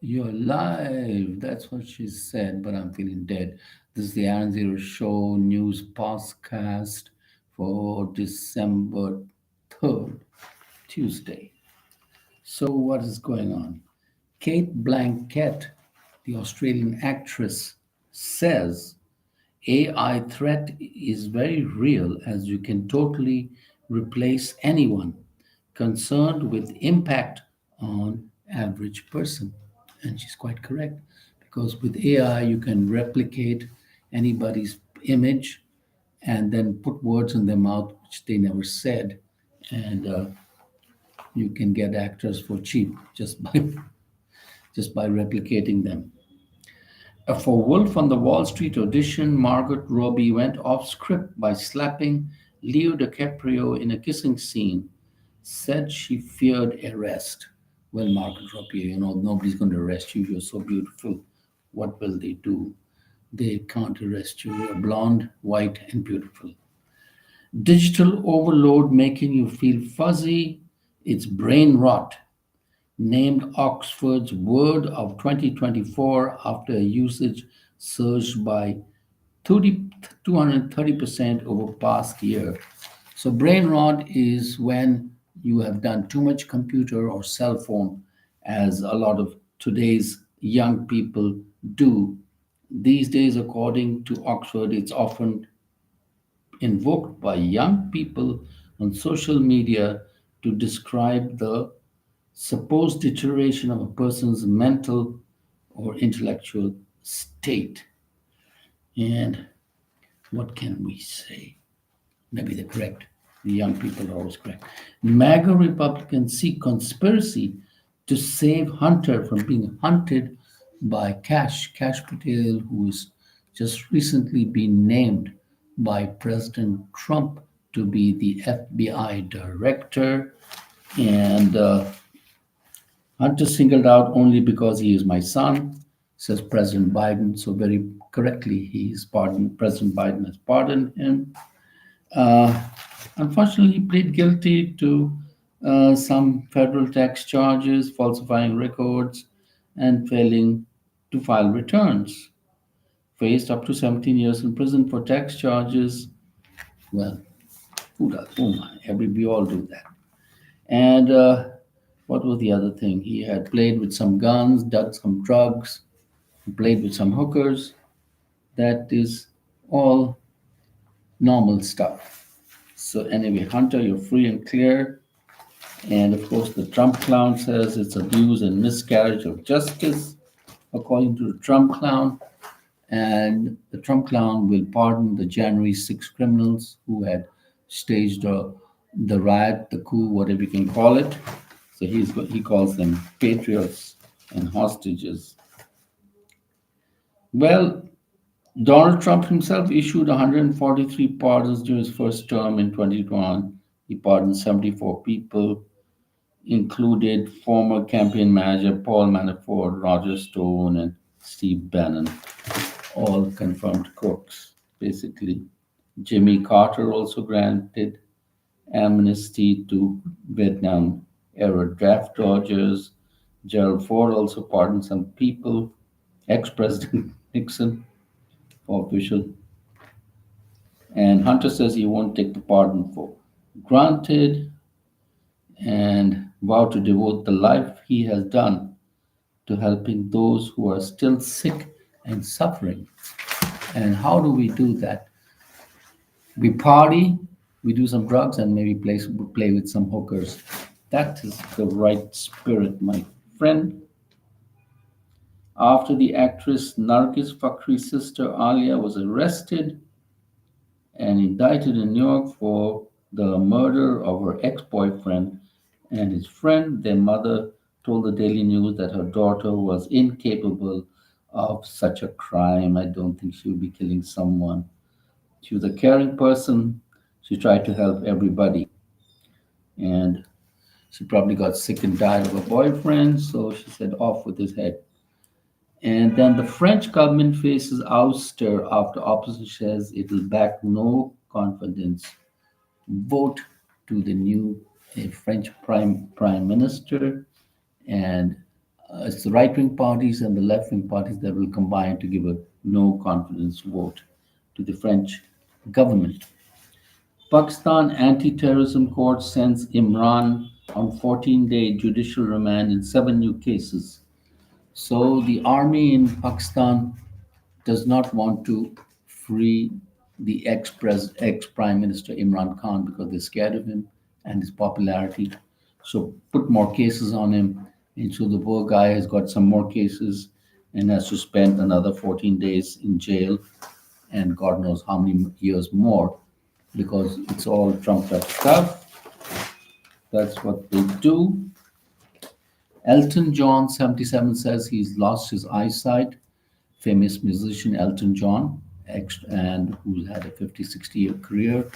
You're live. That's what she said, but I'm feeling dead. This is the Aaron Zero Show news podcast for December 3rd, Tuesday. So, what is going on? Kate Blanchett, the Australian actress, says AI threat is very real as you can totally replace anyone concerned with impact on average person. And she's quite correct because with AI you can replicate anybody's image and then put words in their mouth which they never said, and you can get actors for cheap just by just by replicating them. For Wolf on the Wall Street audition, Margot Robbie went off script by slapping Leo DiCaprio in a kissing scene, said she feared arrest. Well, Margot Robbie, nobody's going to arrest you. You're so beautiful. What will they do? They can't arrest you. You're blonde, white, and beautiful. Digital overload making you feel fuzzy. It's brain rot, named Oxford's Word of 2024 after usage surged by 230% over past year. So brain rot is when you have done too much computer or cell phone, as a lot of today's young people do. These days, according to Oxford, it's often invoked by young people on social media to describe the supposed deterioration of a person's mental or intellectual state. And what can we say? Maybe they're correct. The young people are always correct. MAGA Republicans seek conspiracy to save Hunter from being hunted by Cash Patel, who has just recently been named by President Trump to be the FBI director. And Hunter singled out only because he is my son, says President Biden. So very correctly, he's pardoned. President Biden has pardoned him. Uh, Unfortunately, he pleaded guilty to some federal tax charges, falsifying records, and failing to file returns. Faced up to 17 years in prison for tax charges. Well, who does? Oh my, we all do that. And what was the other thing? He had played with some guns, done some drugs, played with some hookers. That is all normal stuff. So anyway, Hunter, you're free and clear. And of course, the Trump clown says it's abuse and miscarriage of justice, according to the Trump clown. And the Trump clown will pardon the January 6 criminals who had staged the riot, the coup, whatever you can call it. So he calls them patriots and hostages. Well, Donald Trump himself issued 143 pardons during his first term in 2021. He pardoned 74 people, included former campaign manager Paul Manafort, Roger Stone, and Steve Bannon, all confirmed crooks, basically. Jimmy Carter also granted amnesty to Vietnam era draft dodgers. Gerald Ford also pardoned some people. Ex President Nixon for official. And Hunter says he won't take the pardon for granted and vow to devote the life he has done to helping those who are still sick and suffering. And how do we do that? We party, we do some drugs, and maybe play with some hookers. That is the right spirit, my friend. After the actress Nargis Fakhri's sister Alia was arrested and indicted in New York for the murder of her ex boyfriend and his friend, their mother told the Daily News that her daughter was incapable of such a crime. I don't think she would be killing someone. She was a caring person. She tried to help everybody. And she probably got sick and tired of her boyfriend, so she said, off with his head. And then the French government faces ouster after opposition says it will back no confidence vote to the new French prime minister, and It's the right wing parties and the left wing parties that will combine to give a no confidence vote to the French government. Pakistan anti-terrorism court sends Imran on 14-day judicial remand in 7 new cases. So the army in Pakistan does not want to free the ex-prime minister Imran Khan because they're scared of him and his popularity. So put more cases on him, and so the poor guy has got some more cases and has to spend another 14 days in jail and God knows how many years more because it's all trumped up stuff. That's what they do. Elton John, 77, says he's lost his eyesight. Famous musician Elton John, and who had a 50, 60-year career.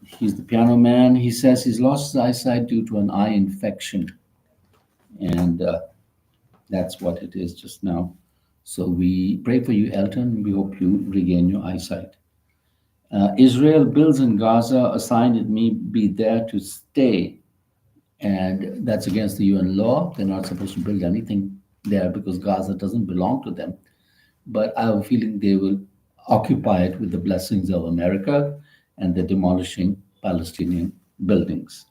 He's the piano man. He says he's lost his eyesight due to an eye infection, and that's what it is just now. So we pray for you, Elton. We hope you regain your eyesight. Israel builds in Gaza, a sign it may be there to stay, and that's against the UN law. They're not supposed to build anything there because Gaza doesn't belong to them. But I have a feeling they will occupy it with the blessings of America and they're demolishing Palestinian buildings.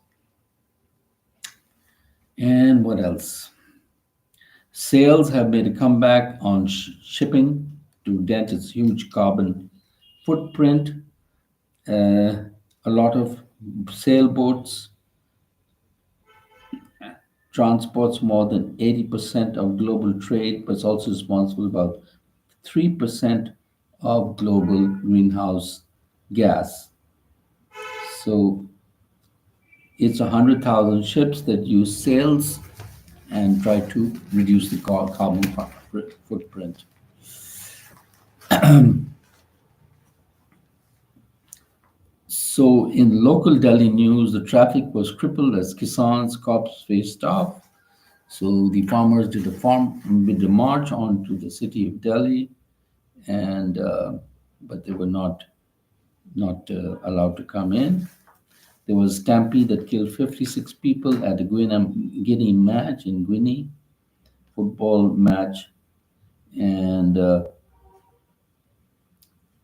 And what else? Sales have made a comeback on shipping to dent its huge carbon footprint. A lot of sailboats transports more than 80% of global trade, but it's also responsible about 3% of global greenhouse gas. So it's 100,000 ships that use sails and try to reduce the carbon footprint. So in local Delhi news, the traffic was crippled as Kisans cops faced off. So the farmers did a march onto the city of Delhi, and but they were not allowed to come in. There was a stampede that killed 56 people at a Guinea match in Guinea football match, and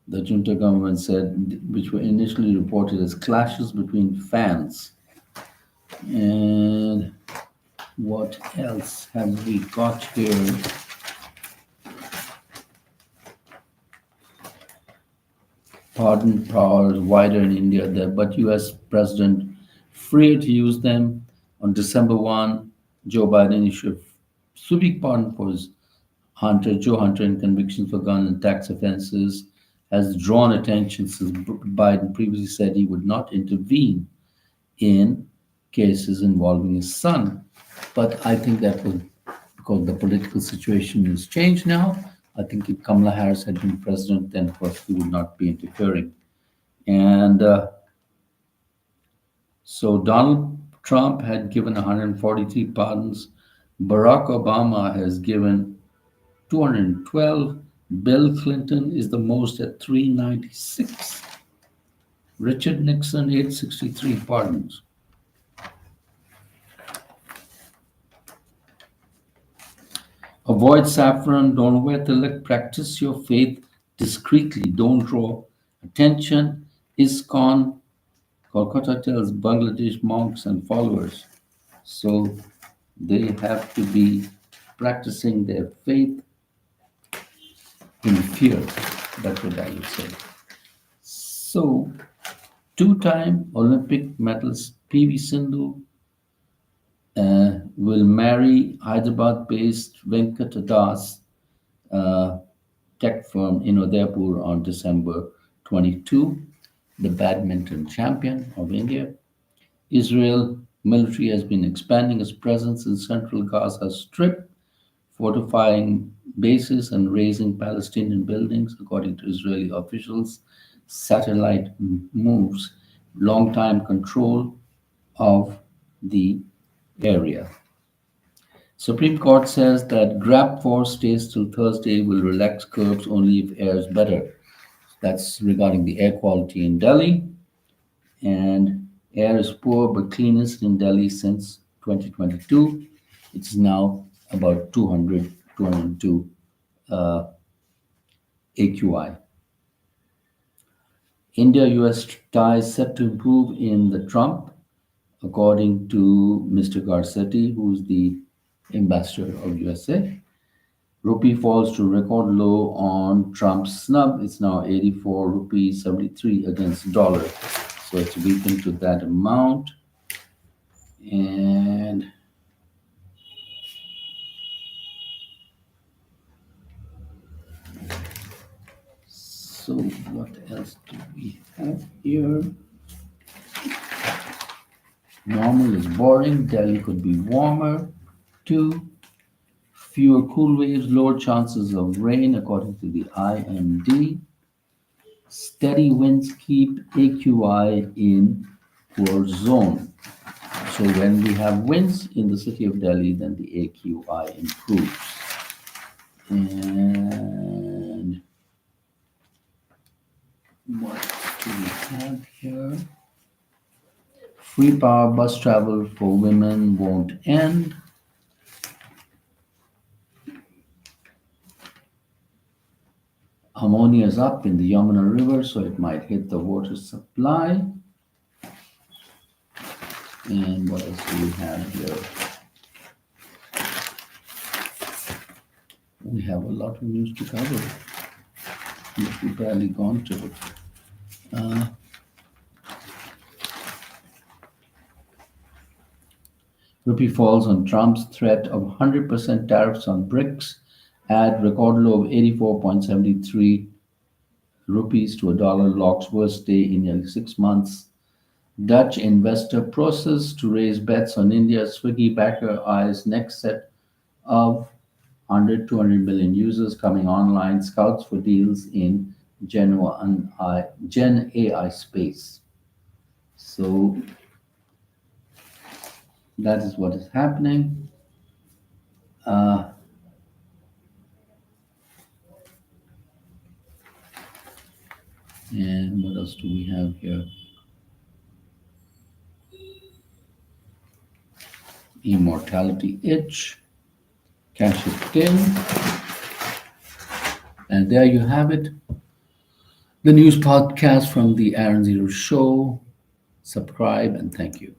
the junta government said, which were initially reported as clashes between fans. And what else have we got here? Pardon powers wider in India, there, but U.S. President free to use them. On December 1, Joe Biden issued sweeping pardon for his Joe Hunter, and convictions for gun and tax offenses has drawn attention since Biden previously said he would not intervene in cases involving his son. But I think that was because the political situation has changed now. I think if Kamala Harris had been president, then of course he would not be interfering. And so Donald Trump had given 143 pardons. Barack Obama has given 212. Bill Clinton is the most at 396. Richard Nixon, 863 pardons. Avoid saffron, don't wear tilak, practice your faith discreetly, don't draw attention. ISKCON, Kolkata tells Bangladesh monks and followers. So they have to be practicing their faith in fear. That's what I would say. So, two-time Olympic medalist PV Sindhu will marry Hyderabad-based Venkat Das tech firm in Udaipur on December 22. The badminton champion of India. Israel military has been expanding its presence in central Gaza Strip, fortifying bases and razing Palestinian buildings, according to Israeli officials. Satellite moves long-time control of the area. Supreme Court says that Grab Force stays till Thursday will relax curbs only if air is better. That's regarding the air quality in Delhi. And air is poor but cleanest in Delhi since 2022. It's now about 200, 202 AQI. India-US ties set to improve in the Trump, according to Mr. Garcetti, who's the ambassador of USA. Rupee falls to record low on Trump's snub. It's now 84 rupees 73 against dollar. So it's weakened to that amount. And so what else do we have here? Normal is boring. Delhi could be warmer. 2. Fewer cool waves, lower chances of rain, according to the IMD. Steady winds keep AQI in poor zone. So when we have winds in the city of Delhi, then the AQI improves. And what do we have here? Free power bus travel for women won't end. Ammonia is up in the Yamuna River, so it might hit the water supply. And what else do we have here? We have a lot of news to cover, which we've barely gone to it. Rupee falls on Trump's threat of 100% tariffs on BRICS, add record low of 84.73 rupees to a dollar, locks worst day in nearly 6 months. Dutch investor process to raise bets on India. Swiggy backer eyes next set of 100, 200 million users coming online, scouts for deals in Gen AI space. So that is what is happening. And what else do we have here? Immortality itch. Cash it in. And there you have it. The news podcast from the Aaron Zero Show. Subscribe and thank you.